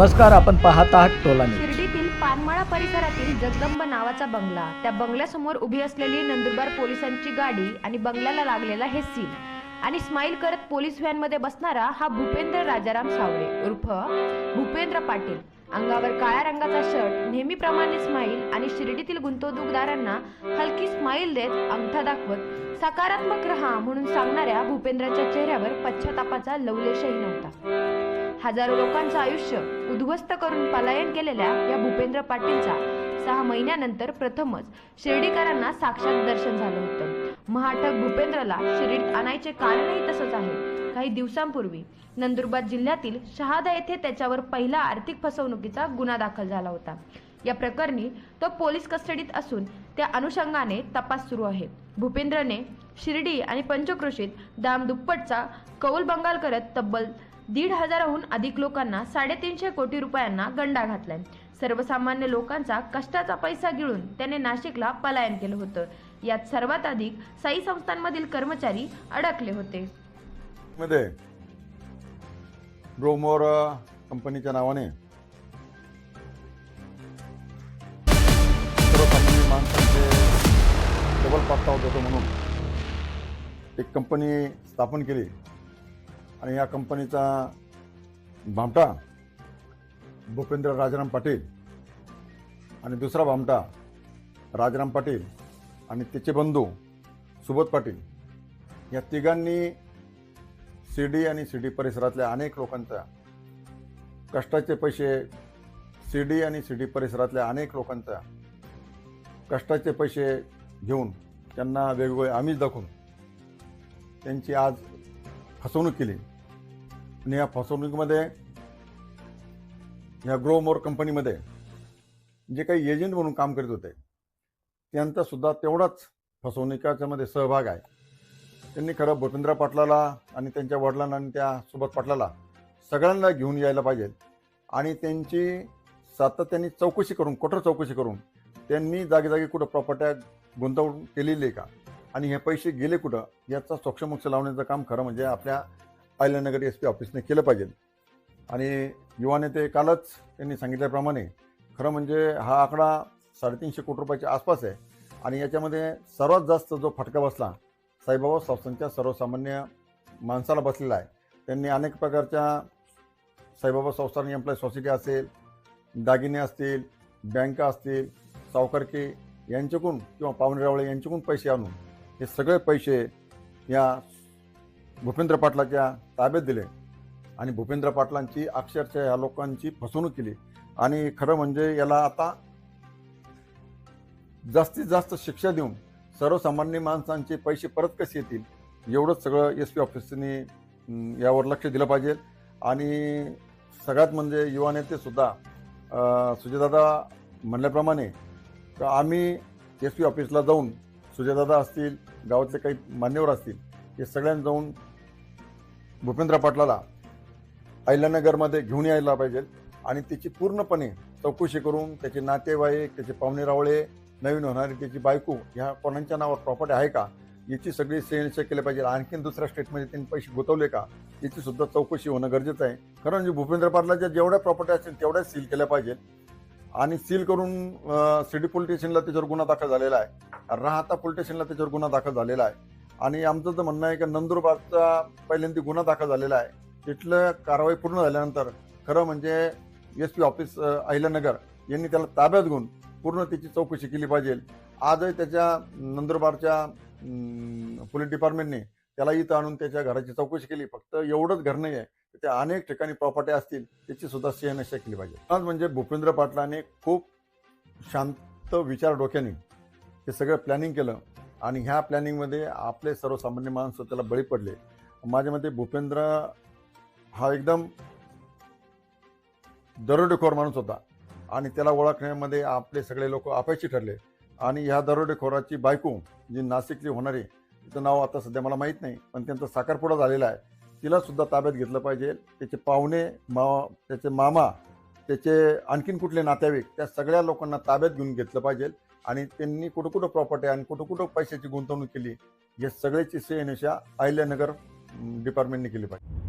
नमस्कार, आपण पाहत आहात टोला न्यूज. शिर्डीतील पानमळा परिसरातील जगदंब नावाचा बंगला, त्या बंगल्यासमोर उभी असलेली नंदुरबार पोलिसांची गाडी आणि बंगल्याला लागलेला हे सील आणि स्माईल करत पोलीस व्हॅनमध्ये बसणारा हा भूपेंद्र राजाराम सावळे उर्फ भूपेंद्र पाटील. अंगावर काळ्या रंगाचा शर्ट, नेहमीप्रमाणे स्माईल आणि शिर्डीतील गुंतवणूकदारांना हलकी स्माईल देत अंगठा दाखवत सकारात्मक रहा म्हणून सांगणाऱ्या भूपेंद्राच्या चेहऱ्यावर पश्चातापाचा लवलेशही नव्हता. हजारो लोकांचं आयुष्य उद्ध्वस्त करून पलायन केलेल्या या भूपेंद्र पाटीलचा 6 महिन्यानंतर प्रथमच शिर्डीकरांना साक्षात दर्शन झालं होतं. महाटक भूपेंद्रला शिर्डीत आणायचे कारणही तसंच आहे. काही दिवसांपूर्वी नंदुरबार जिल्ह्यातील शहादा येथे त्याच्यावर पहिला आर्थिक फसवणुकीचा गुन्हा दाखल झाला होता. या प्रकरणी तो पोलीस कस्टडीत असून त्या अनुषंगाने तपास सुरू आहे. भूपेंद्रने शिर्डी आणि पंचक्रोशीत दामदुप्पटचा कौल बंगाल करत तब्बल 1,500हून अधिक लोकांना 350 कोटी रुपयांना गंडा घातलाय. सर्वसामान्य लोकांचा कष्टाचा पैसा गिळून त्याने नाशिकला पलायन केलं होतं. यात सर्वात अधिक साई संस्थांमधील कर्मचारी अडकले होते. मध्ये ब्रोमोर कंपनीच्या नावाने सर्वसामान्य माणसांचे डबल पाठवा देतो म्हणून एक कंपनी स्थापन केली आणि या कंपनीचा भामटा भूपेंद्र राजाराम पाटील आणि दुसरा भामटा राजाराम पाटील आणि त्याचे बंधू सुबोध पाटील या तिघांनी शिर्डी आणि शिर्डी परिसरातल्या अनेक लोकांच्या कष्टाचे पैसे शिर्डी आणि शिर्डी परिसरातल्या अनेक लोकांच्या कष्टाचे पैसे घेऊन त्यांना वेगवेगळे आमिष दाखवून त्यांची आज फसवणूक केली. आणि या फसवणुकीमध्ये या ग्रोमोर कंपनीमध्ये जे काही एजंट म्हणून काम करीत होते त्यांचा सुद्धा तेवढाच फसवणुकीच्या मध्ये सहभाग आहे. त्यांनी खरं भूपेंद्र पाटलाला आणि त्यांच्या वडिलांना आणि त्या सुबोध पाटलाला सगळ्यांना घेऊन यायला पाहिजे आणि त्यांची सातत्याने चौकशी करून कठोर चौकशी करून त्यांनी जागी कुठं प्रॉपर्ट्या गुंतवणूक केलेली आहे का आणि हे पैसे गेले कुठं याचा सोक्षमोक्ष लावण्याचं काम खरं म्हणजे आपल्या अहिल्यानगर SP ऑफिसने केलं पाहिजे. आणि युवा नेते कालच त्यांनी सांगितल्याप्रमाणे खरं म्हणजे हा आकडा 350 कोटी रुपयाच्या आसपास आहे आणि याच्यामध्ये सर्वात जास्त जो फटका बसला साईबाबा संस्थांच्या सर्वसामान्य माणसाला बसलेला आहे. त्यांनी अनेक प्रकारच्या साईबाबा संस्थान एम्प्लॉई सोसायटी असेल, दागिने असतील, बँका असतील, सावकारकी यांच्याकडून किंवा पाहुणेरावळे यांच्याकडून पैसे आणून हे सगळे पैसे या भूपेंद्र पाटलाच्या ताब्यात दिले आणि भूपेंद्र पाटलांची अक्षरशः या लोकांची फसवणूक केली. आणि खरं म्हणजे याला आता जास्तीत जास्त शिक्षा देऊन सर्वसामान्य माणसांचे पैसे परत कसे येतील एवढंच सगळं SP ऑफिसने यावर लक्ष दिलं पाहिजे. आणि सगळ्यात म्हणजे युवा नेते सुद्धा सुजयदादा म्हणल्याप्रमाणे आम्ही SP ऑफिसला जाऊन सुजयदादा असतील, गावातले काही मान्यवर असतील, हे सगळ्यांना जाऊन भूपेंद्र पाटलाला अहिल्यानगरमध्ये घेऊन यायला पाहिजे आणि त्याची पूर्णपणे चौकशी करून त्याचे नातेवाईक, त्याचे पाहुणेरावळे, नवीन होणारी त्याची बायको ह्या कोणाच्या नावावर प्रॉपर्टी आहे का याची सगळी शहानिशा केली पाहिजे. आणखीन दुसऱ्या स्टेटमध्ये त्यांनी पैसे गुंतवले का याची सुद्धा चौकशी होणं गरजेचं आहे. खरं म्हणजे भूपेंद्र पाटलाच्या जेवढ्या प्रॉपर्टी असतील तेवढ्याच सील केल्या पाहिजेत आणि सील करून शिर्डी पोलीस स्टेशनला त्याच्यावर गुन्हा दाखल झालेला आहे, राहाता पोलीस स्टेशनला त्याच्यावर गुन्हा दाखल झालेला आहे. आणि आमचं तर म्हणणं आहे की नंदुरबारचा पहिल्यांदा गुन्हा दाखल झालेला आहे. तिथलं कारवाई पूर्ण झाल्यानंतर खरं म्हणजे SP ऑफिस अहिल्यानगर यांनी त्याला ताब्यात घेऊन पूर्ण त्याची चौकशी केली पाहिजे. आजही त्याच्या नंदुरबारच्या पोलीस डिपार्टमेंटने त्याला इथं आणून त्याच्या घराची चौकशी केली. फक्त एवढंच घर नाही आहे, त्या अनेक ठिकाणी प्रॉपर्टी असतील त्याची सुद्धा शहानिशा केली पाहिजे. आज म्हणजे भूपेंद्र पाटलाने खूप शांत विचार डोक्याने हे सगळं प्लॅनिंग केलं आणि ह्या प्लॅनिंगमध्ये आपले सर्वसामान्य माणसं त्याला बळी पडले. माझ्या मते भूपेंद्र हा एकदम दरोडेखोर माणूस होता आणि त्याला ओळखण्यामध्ये आपले सगळे लोक अपयशी ठरले. आणि ह्या दरोडेखोराची बायको जी नाशिकची होणारी, तिचं नाव आता सध्या मला माहीत नाही, पण त्यांचा साखरपुडा झालेला आहे, तिला सुद्धा ताब्यात घेतलं पाहिजे. त्याचे पाहुणे, त्याचे मामा, त्याचे आणखीन कुठले नातेवाईक, त्या सगळ्या लोकांना ताब्यात घेऊन घेतलं पाहिजे आणि त्यांनी कुठं प्रॉपर्टी आणि कुठं पैशाची गुंतवणूक केली हे सगळ्याची शहानिशा अहिल्यानगर डिपार्टमेंटने केली पाहिजे.